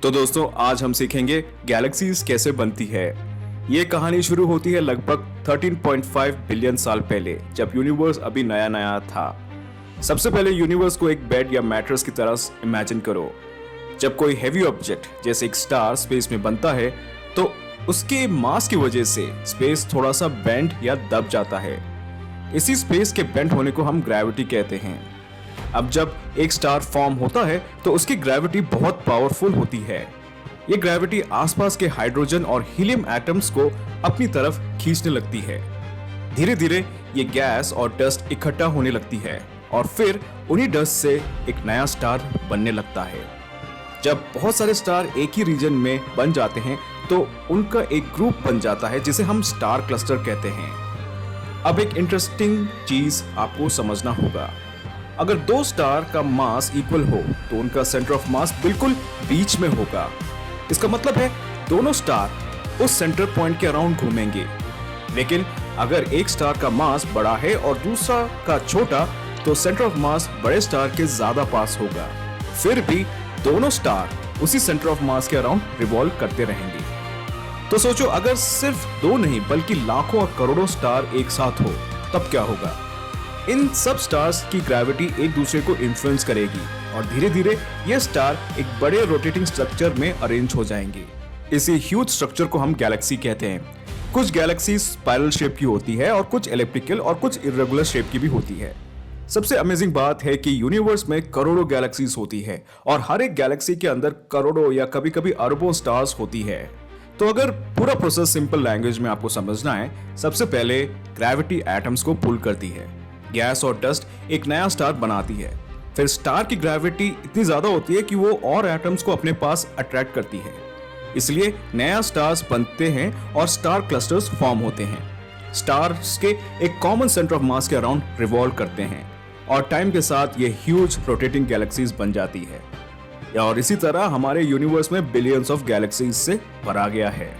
तो दोस्तों आज हम सीखेंगे गैलेक्सीज कैसे बनती है। ये कहानी शुरू होती है लगभग 13.5 बिलियन साल पहले, जब यूनिवर्स अभी नया नया था। सबसे पहले यूनिवर्स को एक बेड या मैट्रेस की तरह इमेजिन करो। जब कोई हैवी ऑब्जेक्ट जैसे एक स्टार स्पेस में बनता है तो उसके मास की वजह से स्पेस थोड़ा सा बेंड या दब जाता है। इसी स्पेस के बेंड होने को हम ग्रेविटी कहते हैं। अब जब एक स्टार फॉर्म होता है तो उसकी ग्रेविटी बहुत पावरफुल होती है। ये ग्रेविटी आसपास के हाइड्रोजन और हीलियम एटम्स को अपनी तरफ खींचने लगती है। धीरे धीरे ये गैस और डस्ट इकट्ठा होने लगती है और फिर उन्हीं डस्ट से एक नया स्टार बनने लगता है। जब बहुत सारे स्टार एक ही रीजन में बन जाते हैं तो उनका एक ग्रुप बन जाता है जिसे हम स्टार क्लस्टर कहते हैं। अब एक इंटरेस्टिंग चीज आपको समझना होगा। अगर दो स्टार का मास इक्वल हो तो उनका सेंटर ऑफ मास बिल्कुल बीच में होगा। इसका मतलब है दोनों स्टार उस सेंटर पॉइंट के अराउंड घूमेंगे। लेकिन अगर एक स्टार का मास बड़ा है और दूसरा का छोटा तो सेंटर ऑफ मास बड़े स्टार के ज्यादा पास होगा। फिर भी दोनों स्टार उसी सेंटर ऑफ मास के अराउंड रिवॉल्व करते रहेंगे। तो सोचो, अगर सिर्फ दो नहीं बल्कि लाखों और करोड़ों स्टार एक साथ हो तब क्या होगा। इन सब स्टार्स की ग्रेविटी एक दूसरे को इन्फ्लुएंस करेगी और धीरे धीरे ये स्टार एक बड़े रोटेटिंग स्ट्रक्चर में अरेंज हो जाएंगे। इसी ह्यूज स्ट्रक्चर को हम गैलेक्सी कहते हैं। कुछ गैलेक्सी स्पाइरल शेप की होती है और कुछ एलिप्टिकल और कुछ इर्रेगुलर शेप की भी होती है। सबसे अमेजिंग बात है कि यूनिवर्स में करोड़ों गैलेक्सीज होती है और हर एक गैलेक्सी के अंदर करोड़ों या कभी कभी अरबों स्टार्स होती है। तो अगर पूरा प्रोसेस सिंपल लैंग्वेज में आपको समझना है, सबसे पहले ग्रेविटी एटम्स को पुल करती है। गैस और डस्ट एक नया स्टार बनाती है। फिर स्टार की ग्रेविटी इतनी ज्यादा होती है कि वो और एटम्स को अपने पास अट्रैक्ट करती है। इसलिए नया स्टार्स बनते हैं और स्टार क्लस्टर्स फॉर्म होते हैं। स्टार्स के एक कॉमन सेंटर ऑफ मास के अराउंड रिवॉल्व करते हैं और टाइम के साथ ये ह्यूज रोटेटिंग गैलेक्सीज बन जाती है। और इसी तरह हमारे यूनिवर्स में बिलियंस ऑफ गैलेक्सीज से भरा गया है।